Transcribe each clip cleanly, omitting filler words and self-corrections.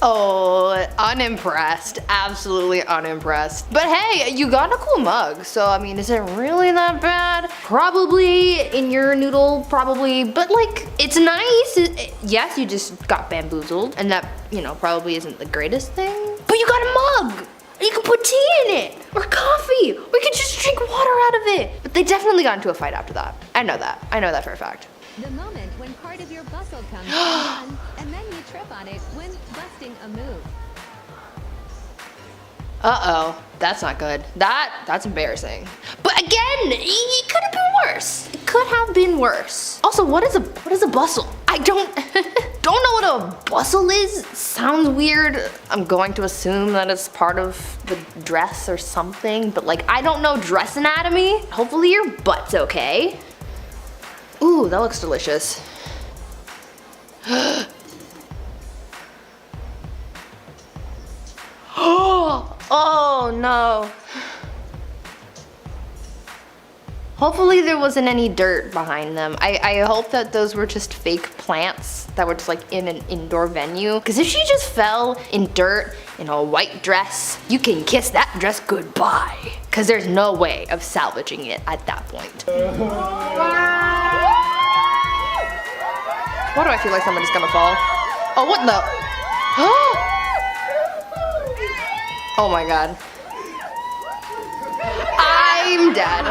Oh, unimpressed. Absolutely unimpressed. But hey, you got a cool mug. So, I mean, is it really that bad? Probably in your noodle, probably. But like, it's nice. Yes, you just got bamboozled. And that, you know, probably isn't the greatest thing. But you got a mug. You can put tea in it. Or coffee. Or you can just drink water out of it. But they definitely got into a fight after that. I know that. I know that for a fact. The moment when part of your bustle comes undone, and then you trip on it when busting a move. Uh-oh, that's not good. That's embarrassing. But again, it could have been worse. It could have been worse. Also, what is a bustle? I don't know what a bustle is. Sounds weird. I'm going to assume that it's part of the dress or something, but like, I don't know dress anatomy. Hopefully your butt's okay. Ooh, that looks delicious. Oh no. Hopefully there wasn't any dirt behind them. I hope that those were just fake plants that were just like in an indoor venue. Because if she just fell in dirt in a white dress, you can kiss that dress goodbye. Because there's no way of salvaging it at that point. Why do I feel like somebody's gonna fall? Oh, what the? Oh my god. I'm dead.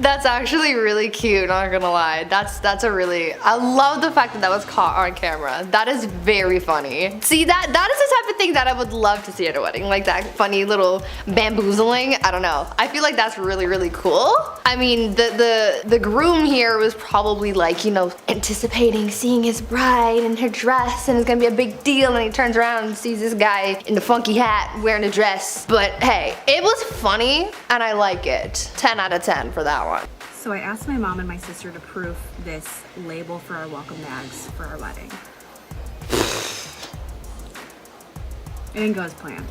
That's actually really cute, not gonna lie. That's a really, I love the fact that that was caught on camera. That is very funny. See, that is the type of thing that I would love to see at a wedding, like that funny little bamboozling. I don't know. I feel like that's really, really cool. I mean, the groom here was probably like, you know, anticipating seeing his bride in her dress and it's gonna be a big deal, and he turns around and sees this guy in the funky hat wearing a dress. But hey, it was funny and I like it. 10 out of 10 for that one. So I asked my mom and my sister to proof this label for our welcome bags for our wedding. It didn't go as planned.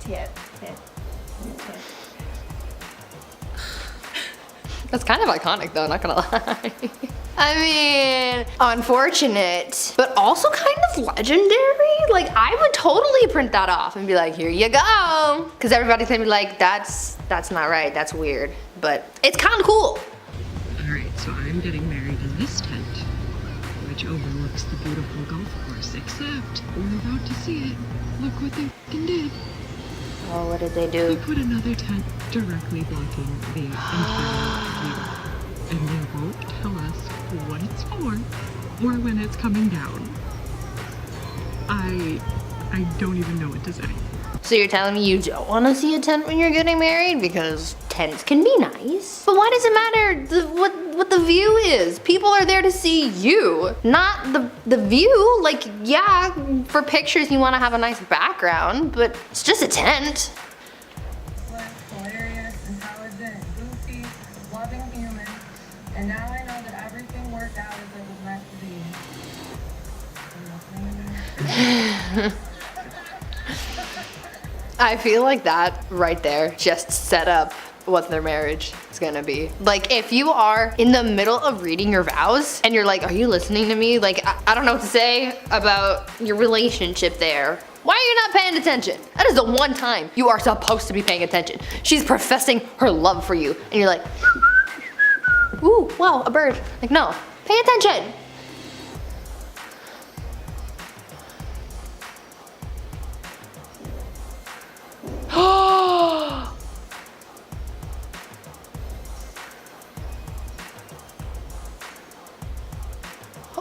Tip. That's kind of iconic though, not gonna lie. I mean, unfortunate, but also kind of legendary. Like, I would totally print that off and be like, here you go. Cause everybody's gonna be like, that's not right, that's weird. But it's kind of cool. Alright, so I'm getting married in this tent, which overlooks the beautiful golf course, except we're about to see it. Look what they f***ing did. Oh, what did they They do? put another tent directly blocking the entire view. And they won't tell us what it's for or when it's coming down. I don't even know what to say. So you're telling me you don't want to see a tent when you're getting married? Because tents can be nice. But why does it matter what the view is? People are there to see you, not the view. Like, yeah, for pictures you want to have a nice background, but it's just a tent. Hilarious, intelligent, goofy, loving human. And now I know that everything worked out as it was meant to be. I feel like that right there just set up what their marriage is gonna be. Like, if you are in the middle of reading your vows and you're like, are you listening to me? Like, I don't know what to say about your relationship there. Why are you not paying attention? That is the one time you are supposed to be paying attention. She's professing her love for you and you're like, ooh, wow, a bird. Like, no, pay attention.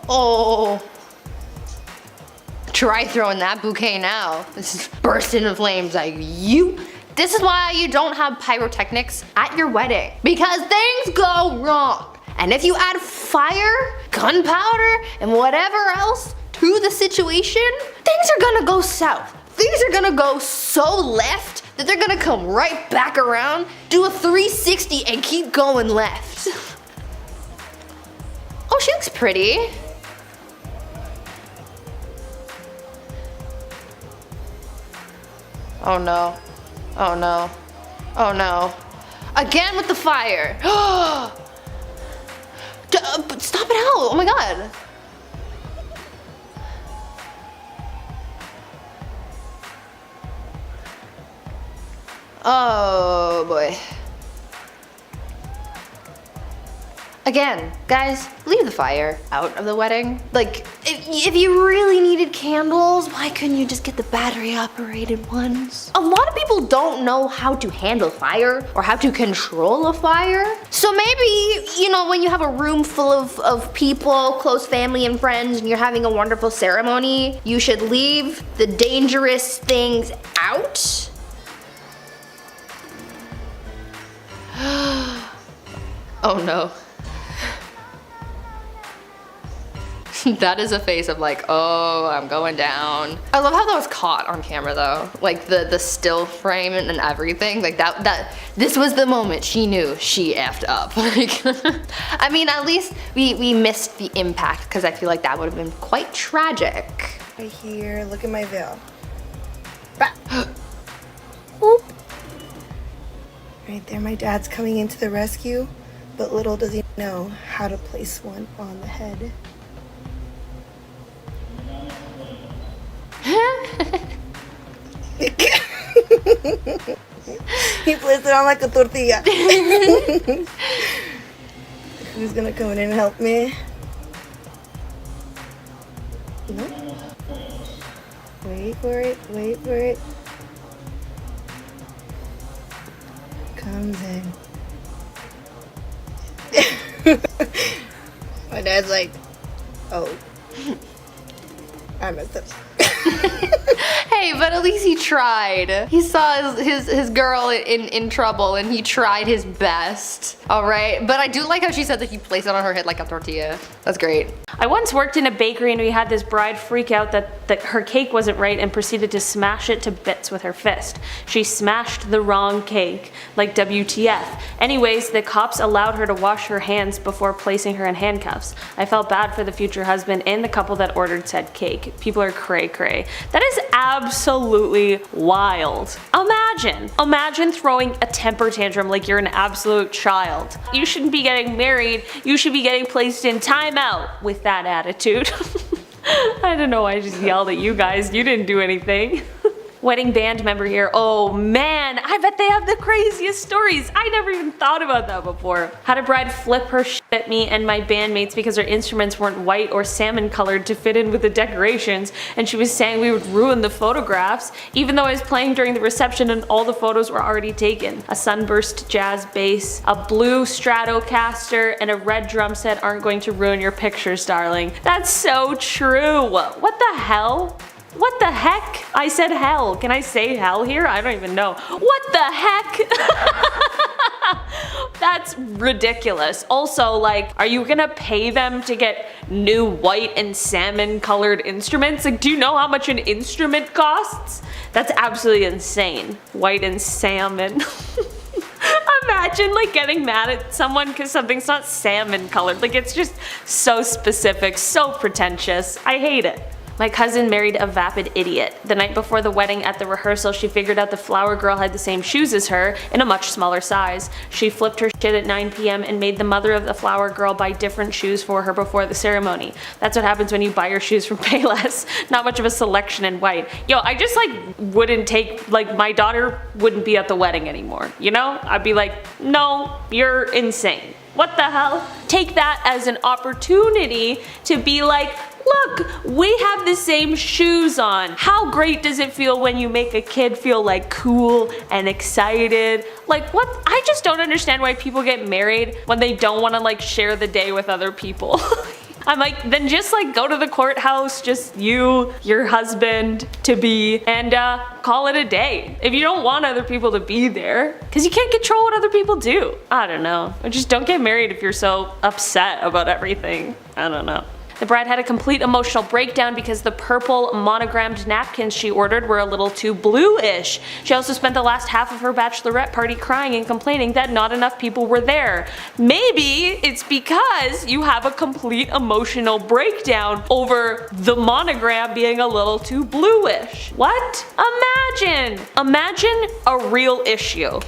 Oh. Try throwing that bouquet now. This is burst into flames like you. This is why you don't have pyrotechnics at your wedding. Because things go wrong. And if you add fire, gunpowder, and whatever else to the situation, things are gonna go south. Things are gonna go so left that they're gonna come right back around, do a 360 and keep going left. Oh, she looks pretty. Oh no. Oh no. Oh no. Again with the fire. Stop it out. Oh my god. Oh boy. Again, guys, leave the fire out of the wedding. Like, if you really needed candles, why couldn't you just get the battery operated ones? A lot of people don't know how to handle fire or how to control a fire. So maybe, you know, when you have a room full of people, close family and friends, and you're having a wonderful ceremony, you should leave the dangerous things out. Oh no. That is a face of like, oh, I'm going down. I love how that was caught on camera though. Like the still frame and everything. Like this was the moment she knew she effed up. Like, I mean, at least we missed the impact because I feel like that would have been quite tragic. Right here, look at my veil. Oop. Right there, my dad's coming into the rescue, but little does he know how to place one on the head. He placed it on like a tortilla. Who's gonna come in and help me? No? Wait for it, wait for it. Comes in. My dad's like, oh, I messed up. Hey, but at least he tried. He saw his girl in trouble and he tried his best. Alright, but I do like how she said that he placed it on her head like a tortilla. That's great. I once worked in a bakery and we had this bride freak out that her cake wasn't right and proceeded to smash it to bits with her fist. She smashed the wrong cake, like WTF. Anyways, the cops allowed her to wash her hands before placing her in handcuffs. I felt bad for the future husband and the couple that ordered said cake. People are cray cray. That is absolutely wild. Imagine throwing a temper tantrum like you're an absolute child. You shouldn't be getting married, you should be getting placed in timeout with that attitude. I don't know why I just yelled at you guys, you didn't do anything. Wedding band member here. Oh man, I bet they have the craziest stories. I never even thought about that before. Had a bride flip her shit at me and my bandmates because her instruments weren't white or salmon colored to fit in with the decorations, and she was saying we would ruin the photographs, even though I was playing during the reception and all the photos were already taken. A sunburst jazz bass, a blue Stratocaster, and a red drum set aren't going to ruin your pictures, darling. That's so true. What the hell? What the heck? I said hell. Can I say hell here? I don't even know. What the heck? That's ridiculous. Also, like, are you gonna pay them to get new white and salmon colored instruments? Like, do you know how much an instrument costs? That's absolutely insane. White and salmon. Imagine like getting mad at someone because something's not salmon colored. Like, it's just so specific, so pretentious. I hate it. My cousin married a vapid idiot. The night before the wedding at the rehearsal, she figured out the flower girl had the same shoes as her in a much smaller size. She flipped her shit at 9 p.m. and made the mother of the flower girl buy different shoes for her before the ceremony. That's what happens when you buy your shoes from Payless. Not much of a selection in white. Yo, I just like wouldn't take, like, my daughter wouldn't be at the wedding anymore, you know? I'd be like, no, you're insane. What the hell? Take that as an opportunity to be like, look, we have the same shoes on. How great does it feel when you make a kid feel like cool and excited? Like, what? I just don't understand why people get married when they don't want to like share the day with other people. I'm like, then just like go to the courthouse, just you, your husband to be, and call it a day. If you don't want other people to be there, because you can't control what other people do. I don't know. Or just don't get married if you're so upset about everything. I don't know. The bride had a complete emotional breakdown because the purple monogrammed napkins she ordered were a little too bluish. She also spent the last half of her bachelorette party crying and complaining that not enough people were there. Maybe it's because you have a complete emotional breakdown over the monogram being a little too bluish. What? Imagine a real issue.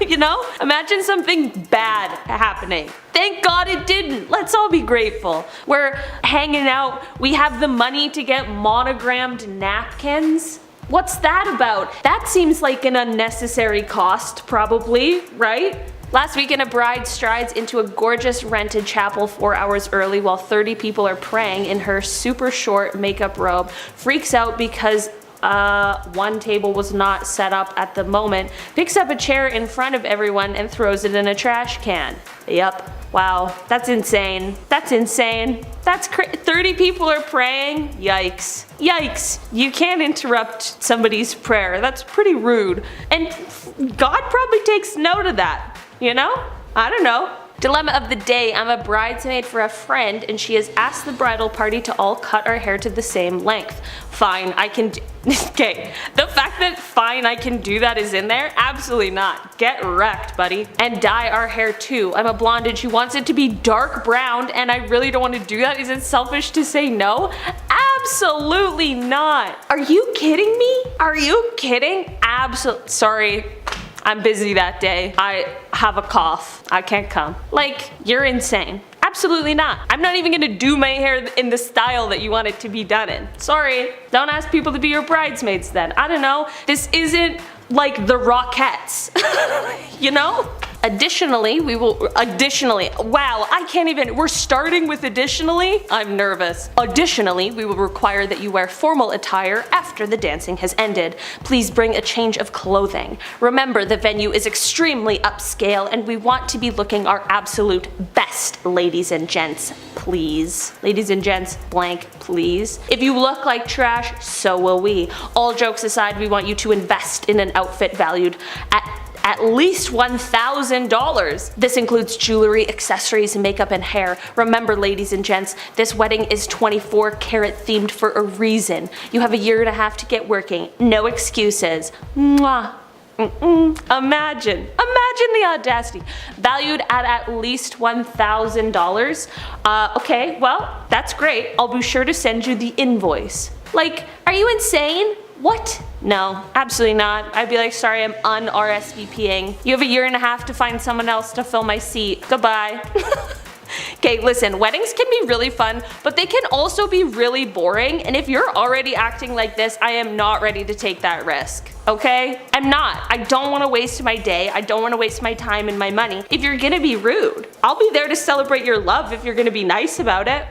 You know? Imagine something bad happening. Thank God it didn't. Let's all be grateful. We're hanging out. We have the money to get monogrammed napkins. What's that about? That seems like an unnecessary cost, probably, right? Last weekend, a bride strides into a gorgeous rented chapel 4 hours early while 30 people are praying in her super short makeup robe. Freaks out because one table was not set up at the moment, picks up a chair in front of everyone and throws it in a trash can. Yup. Wow, that's insane. That's insane. That's 30 people are praying? Yikes. Yikes. You can't interrupt somebody's prayer. That's pretty rude. And God probably takes note of that, you know? I don't know. Dilemma of the day. I'm a bridesmaid for a friend and she has asked the bridal party to all cut our hair to the same length. Fine, I can do okay, the fact that fine I can do that is in there? Absolutely not. Get wrecked, buddy. And dye our hair too. I'm a blonde and she wants it to be dark brown and I really don't want to do that. Is it selfish to say no? Absolutely not. Are you kidding me? Are you kidding? Sorry. I'm busy that day. I have a cough. I can't come. Like, you're insane. Absolutely not. I'm not even gonna do my hair in the style that you want it to be done in. Sorry. Don't ask people to be your bridesmaids then. I don't know. This isn't like the Rockettes. You know? Additionally, wow, I can't even, we're starting with additionally? I'm nervous. Additionally, we will require that you wear formal attire after the dancing has ended. Please bring a change of clothing. Remember, the venue is extremely upscale and we want to be looking our absolute best, ladies and gents, please. Ladies and gents, blank, please. If you look like trash, so will we. All jokes aside, we want you to invest in an outfit valued at least $1,000. This includes jewelry, accessories, makeup, and hair. Remember, ladies and gents, this wedding is 24 karat themed for a reason. You have a year and a half to get working. No excuses. Mwah. Imagine the audacity. Valued at least $1,000. Okay, well, that's great. I'll be sure to send you the invoice. Like, are you insane? What? No, absolutely not. I'd be like, sorry, I'm un-RSVPing. You have a year and a half to find someone else to fill my seat. Goodbye. Okay, listen, weddings can be really fun, but they can also be really boring, and if you're already acting like this, I am not ready to take that risk, okay? I'm not. I don't want to waste my day. I don't want to waste my time and my money if you're gonna be rude. I'll be there to celebrate your love if you're gonna be nice about it.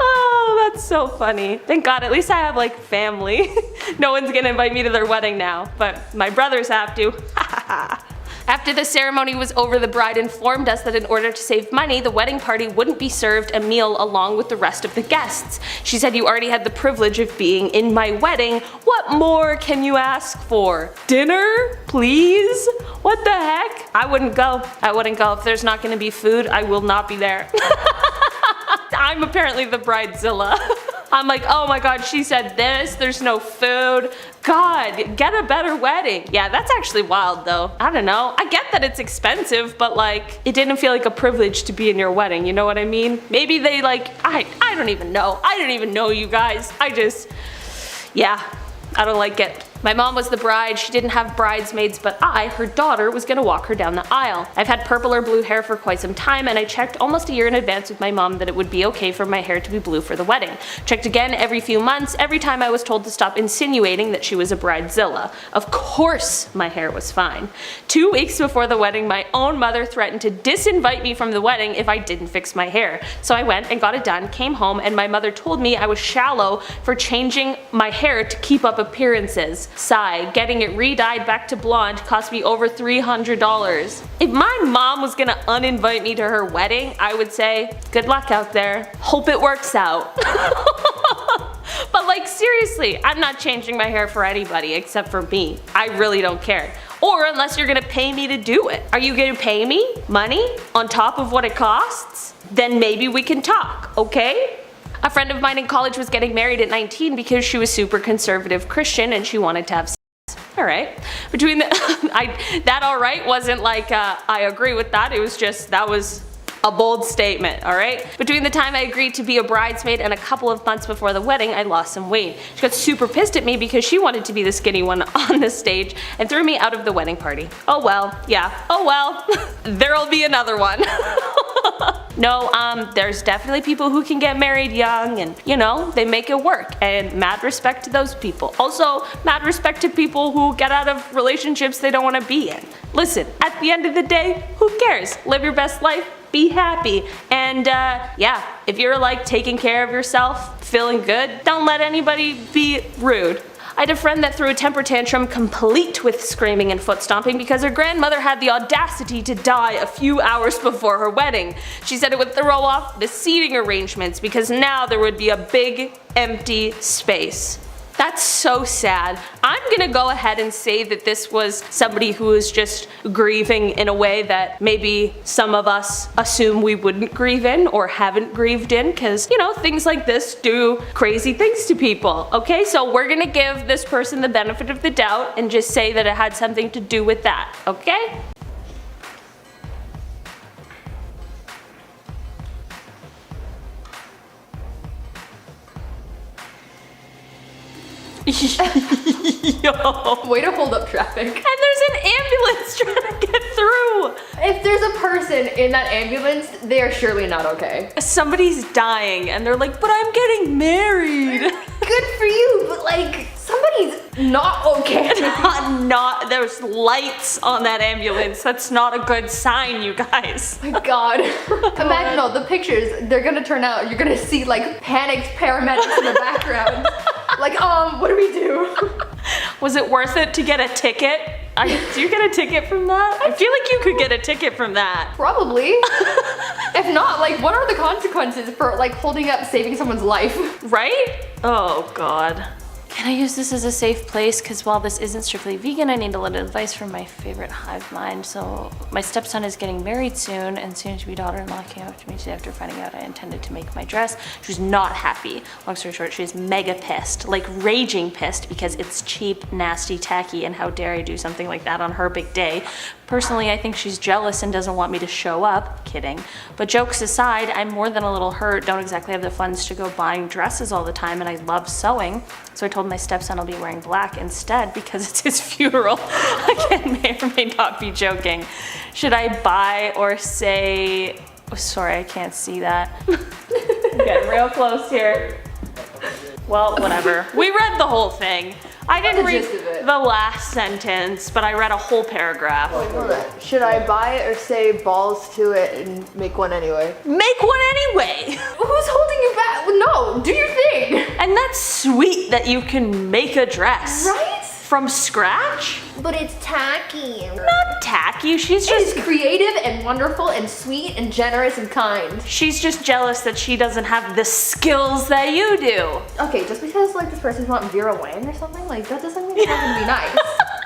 Oh, that's so funny. Thank God, at least I have like family. No one's gonna invite me to their wedding now, but my brothers have to. After the ceremony was over, the bride informed us that in order to save money, the wedding party wouldn't be served a meal along with the rest of the guests. She said, you already had the privilege of being in my wedding. What more can you ask for? Dinner? Please? What the heck? I wouldn't go. I wouldn't go. If there's not gonna be food, I will not be there. I'm apparently the bridezilla. I'm like, oh my god, she said this, there's no food. God, get a better wedding. Yeah, that's actually wild though. I don't know. I get that it's expensive, but like, it didn't feel like a privilege to be in your wedding, you know what I mean? Maybe they like, I don't even know. I don't even know, you guys. Yeah, I don't like it. My mom was the bride. She didn't have bridesmaids, but I, her daughter, was gonna walk her down the aisle. I've had purple or blue hair for quite some time, and I checked almost a year in advance with my mom that it would be okay for my hair to be blue for the wedding. Checked again every few months, every time I was told to stop insinuating that she was a bridezilla. Of course my hair was fine. 2 weeks before the wedding, my own mother threatened to disinvite me from the wedding if I didn't fix my hair. So I went and got it done, came home, and my mother told me I was shallow for changing my hair to keep up appearances. Sigh, getting it re-dyed back to blonde cost me over $300. If my mom was gonna uninvite me to her wedding, I would say, good luck out there. Hope it works out. But like seriously, I'm not changing my hair for anybody except for me. I really don't care. Or unless you're gonna pay me to do it. Are you gonna pay me money on top of what it costs? then maybe we can talk, okay? A friend of mine in college was getting married at 19 because she was super conservative Christian and she wanted to have sex. Alright. Between the that alright wasn't like I agree with that, it was just that was a bold statement, alright? Between the time I agreed to be a bridesmaid and a couple of months before the wedding, I lost some weight. She got super pissed at me because she wanted to be the skinny one on the stage and threw me out of the wedding party. Oh well, yeah, oh well. There'll be another one. No, there's definitely people who can get married young and, you know, they make it work, and mad respect to those people. Also, mad respect to people who get out of relationships they don't want to be in. Listen, at the end of the day, who cares? Live your best life, be happy, and yeah, if you're like taking care of yourself, feeling good, don't let anybody be rude. I had a friend that threw a temper tantrum complete with screaming and foot stomping because her grandmother had the audacity to die a few hours before her wedding. She said it would throw off the seating arrangements because now there would be a big empty space. That's so sad. I'm gonna go ahead and say that this was somebody who is just grieving in a way that maybe some of us assume we wouldn't grieve in or haven't grieved in, because, you know, things like this do crazy things to people. Okay, so we're gonna give this person the benefit of the doubt and just say that it had something to do with that, okay? Yo. Way to hold up traffic. And there's an ambulance trying to get through. If there's a person in that ambulance, they are surely not okay. Somebody's dying and they're like, but I'm getting married. Good for you, but like, somebody's not okay. Not, there's lights on that ambulance. That's not a good sign, you guys. My God. Imagine all the pictures they're gonna turn out. You're gonna see like panicked paramedics in the background. Like, what do we do? Was it worth it to get a ticket? Do you get a ticket from that? I feel like you could get a ticket from that. Probably. If not, like, what are the consequences for like holding up saving someone's life? Right? Oh God. Can I use this as a safe place? Because while this isn't strictly vegan, I need a little advice from my favorite hive mind. So my stepson is getting married soon, and soon-to-be daughter-in-law came up to me today after finding out I intended to make my dress. She was not happy. Long story short, she's mega pissed, like raging pissed, because it's cheap, nasty, tacky, and how dare I do something like that on her big day. Personally, I think she's jealous and doesn't want me to show up. Kidding. But jokes aside, I'm more than a little hurt, don't exactly have the funds to go buying dresses all the time, and I love sewing. So I told my stepson I'll be wearing black instead because it's his funeral. Again, may or may not be joking. Should I buy or say, oh, sorry, I can't see that. I'm getting real close here. Well, whatever. We read the whole thing. I didn't read the last sentence, but I read a whole paragraph. Should I buy it or say balls to it and make one anyway? Make one anyway! Who's holding you back? No, do your thing! And that's sweet that you can make a dress. Right? From scratch? But it's tacky. Not tacky, she's just It's creative and wonderful and sweet and generous and kind. she's just jealous that she doesn't have the skills that you do. Okay, just because like this person's not Vera Wang or something, like that doesn't mean it's not gonna be nice.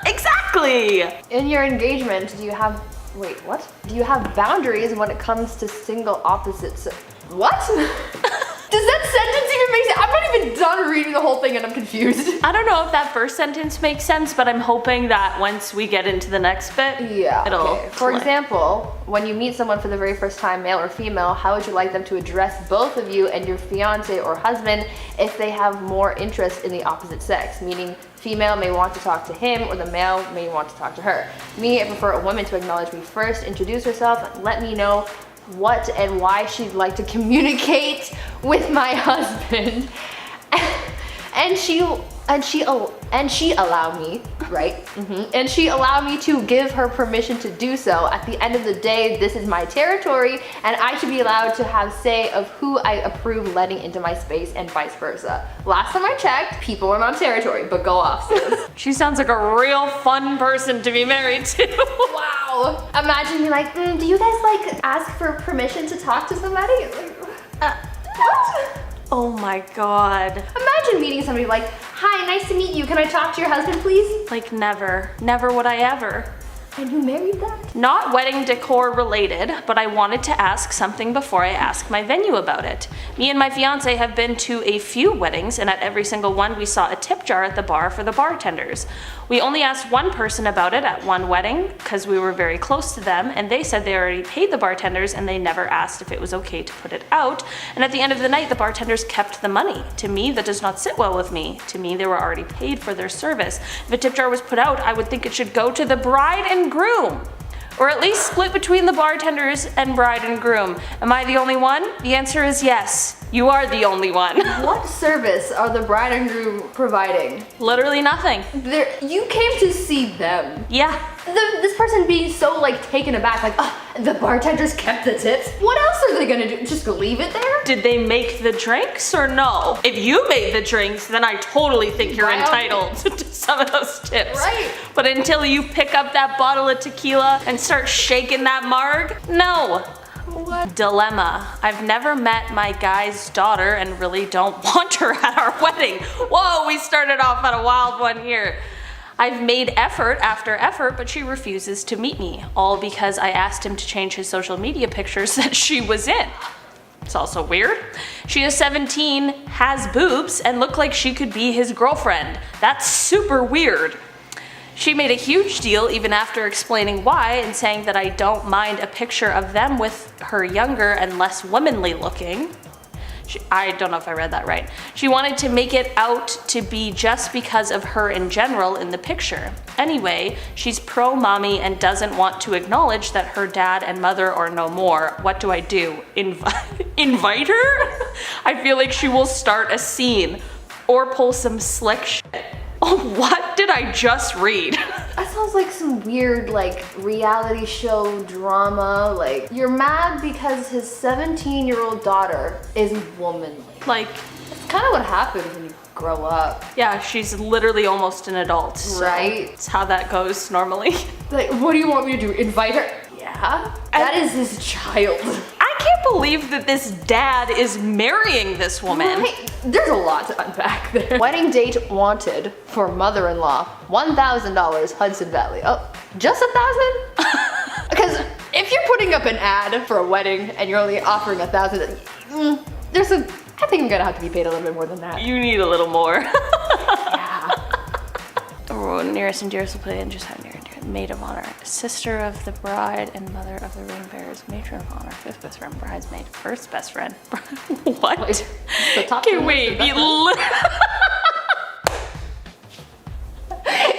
Exactly! In your engagement, do you have, wait, what? Do you have boundaries when it comes to single opposites? What? Does that sentence even make sense? I'm not even done reading the whole thing and I'm confused. I don't know if that first sentence makes sense, but I'm hoping that once we get into the next bit, Yeah, it'll okay. For click. example, when you meet someone for the very first time, male or female, how would you like them to address both of you and your fiance or husband if they have more interest in the opposite sex? Meaning, female may want to talk to him or the male may want to talk to her. Me, I prefer a woman to acknowledge me first, introduce herself, and let me know what and why she'd like to communicate with my husband. And she allowed me, right? And she allowed me to give her permission to do so. At the end of the day, this is my territory and I should be allowed to have say of who I approve letting into my space and vice versa. Last time I checked, people are not territory, but go off, sis. She sounds like a real fun person to be married to. Wow. Imagine me like, do you guys like ask for permission to talk to somebody? What? Oh my God. Imagine meeting somebody like, hi, nice to meet you. Can I talk to your husband, please? Like never. Never would I ever. And you married that? Not wedding decor related, but I wanted to ask something before I ask my venue about it. Me and my fiance have been to a few weddings, and at every single one we saw a tip jar at the bar for the bartenders. We only asked one person about it at one wedding because we were very close to them, and they said they already paid the bartenders and they never asked if it was okay to put it out. And at the end of the night, the bartenders kept the money. To me, that does not sit well with me. To me, they were already paid for their service. If a tip jar was put out, I would think it should go to the bride and groom. Or at least split between the bartenders and bride and groom. Am I the only one? The answer is yes. You are the only one. What service are the bride and groom providing? Literally nothing. You came to see them. Yeah. This person being so like taken aback, like, oh, the bartenders kept the tips. What else are they gonna do? Just leave it there? Did they make the drinks or no? If you made the drinks, then I totally think you're entitled to some of those tips. Right. But until you pick up that bottle of tequila and start shaking that marg, no. What? Dilemma. I've never met my guy's daughter and really don't want her at our wedding. Whoa, we started off on a wild one here. I've made effort after effort, but she refuses to meet me, all because I asked him to change his social media pictures that she was in. It's also weird. She is 17, has boobs, and looked like she could be his girlfriend. That's super weird. She made a huge deal even after explaining why and saying that I don't mind a picture of them with her younger and less womanly looking. I don't know if I read that right. She wanted to make it out to be just because of her in general in the picture. Anyway, she's pro-mommy and doesn't want to acknowledge that her dad and mother are no more. What do I do? Invite her? I feel like she will start a scene or pull some slick shit. Oh, what did I just read? That sounds like some weird like reality show drama. Like, you're mad because his 17-year-old daughter is womanly. Like, It's kind of what happens when you grow up. yeah, she's literally almost an adult. So Right. It's how that goes normally. Like, what do you want me to do? Invite her? Yeah. That is his child. I can't believe that this dad is marrying this woman. Right. There's a lot to unpack there. Wedding date wanted for mother-in-law, $1,000 Hudson Valley. Oh, just 1,000? Because if you're putting up an ad for a wedding and you're only offering 1,000, I think I'm gonna have to be paid a little bit more than that. You need a little more. Yeah. Oh, nearest and dearest will put in just how near and dear. Maid of honor, sister of the bride and mother of the ring bearers, matron of honor, fifth best friend, bridesmaid, first best friend. What? Wait, the top Okay, two wait. lists are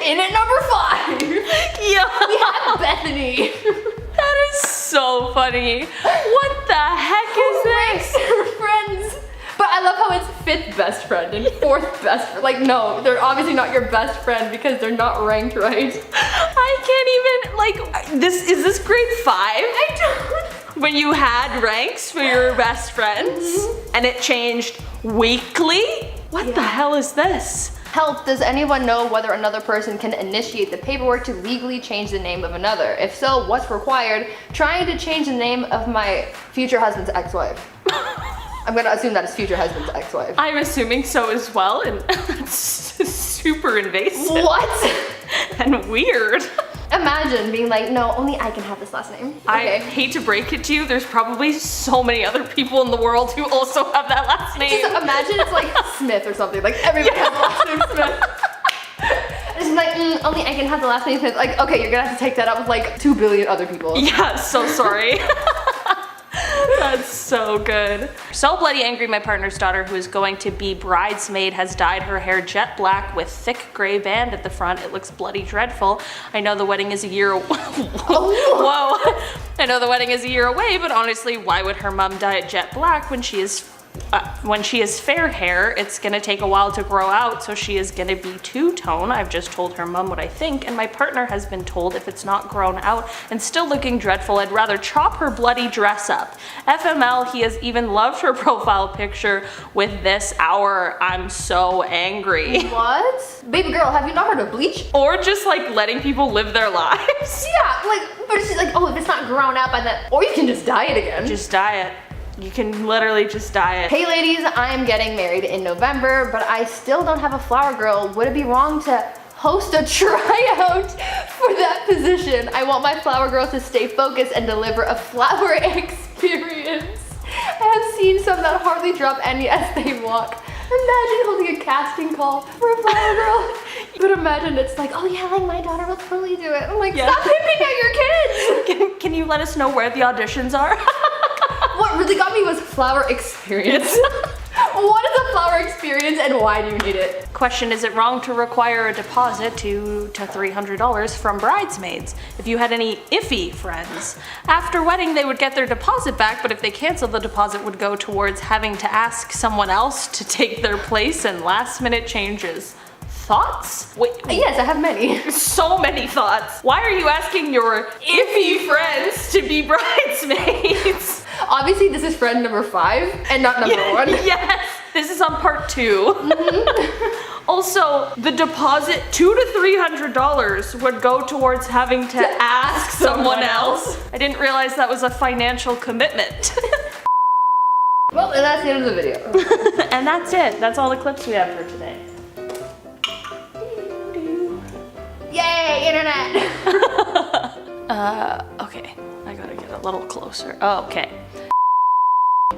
in at number 5, Yeah. we have Bethany. That is so funny. What the heck is this? Her friends. But I love how it's 5th best friend and 4th best friend. Like, no, they're obviously not your best friend because they're not ranked right. I can't even, like, is this grade 5? I don't. When you had ranks for your best friends and it changed weekly? What the hell is this? Help, does anyone know whether another person can initiate the paperwork to legally change the name of another? If so, what's required? Trying to change the name of my future husband's ex-wife. I'm gonna assume that is future husband's ex-wife. I'm assuming so as well, and that's super invasive. What? And weird. Imagine being like, no, only I can have this last name. I hate to break it to you, there's probably so many other people in the world who also have that last name. Just imagine it's like Smith or something. Like everybody has the last name Smith. It's like, only I can have the last name Smith. Like, okay, you're gonna have to take that up with like 2 billion other people. Yeah, so sorry. That's so good. So bloody angry, my partner's daughter, who is going to be bridesmaid, has dyed her hair jet black with thick gray band at the front. It looks bloody dreadful. I know the wedding is a year Whoa. I know the wedding is a year away, but honestly, why would her mom dye it jet black when she is fair hair? It's gonna take a while to grow out, so she is gonna be two-tone. I've just told her mom what I think, and my partner has been told if it's not grown out and still looking dreadful, I'd rather chop her bloody dress up. FML, he has even loved her profile picture with this hour. I'm so angry. What? Baby girl, have you not heard of bleach? Or just like letting people live their lives. Yeah, like, but she's like, oh, if it's not grown out by then, or you can just dye it again. Just dye it. You can literally just dye it. Hey ladies, I am getting married in November, but I still don't have a flower girl. Would it be wrong to host a tryout for that position. I want my flower girl to stay focused and deliver a flower experience. I have seen some that hardly drop any as they walk. Imagine holding a casting call for a flower girl. But imagine it's like, oh yeah, like my daughter will totally do it. I'm like, stop picking at your kids. Can you let us know where the auditions are? What really got me was flower experience. What is a flower experience and why do you need it? Question, is it wrong to require a deposit to $300 from bridesmaids? If you had any iffy friends, after wedding they would get their deposit back, but if they canceled, the deposit would go towards having to ask someone else to take their place and last minute changes. Thoughts? Wait, Yes, I have many. so many thoughts. Why are you asking your iffy friends to be bridesmaids? Obviously this is friend number 5 and not number 1. Yes, this is on part 2. Also, the deposit $200 to $300 would go towards having to ask someone else. I didn't realize that was a financial commitment. Well, and that's the end of the video. And that's it. That's all the clips we have for today. Yay, internet! Okay. I gotta get a little closer. Oh, okay.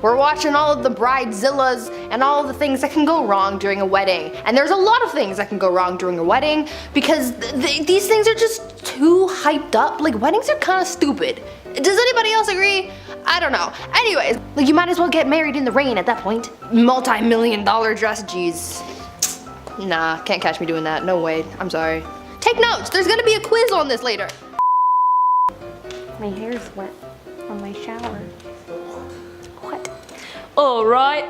We're watching all of the bridezillas and all of the things that can go wrong during a wedding. And there's a lot of things that can go wrong during a wedding because these things are just too hyped up. Like, weddings are kind of stupid. Does anybody else agree? I don't know. Anyways, like, you might as well get married in the rain at that point. Multi-million-dollar dress, jeez. Nah, can't catch me doing that. No way. I'm sorry. Take notes. There's gonna be a quiz on this later. My hair's wet from my shower. What? All right.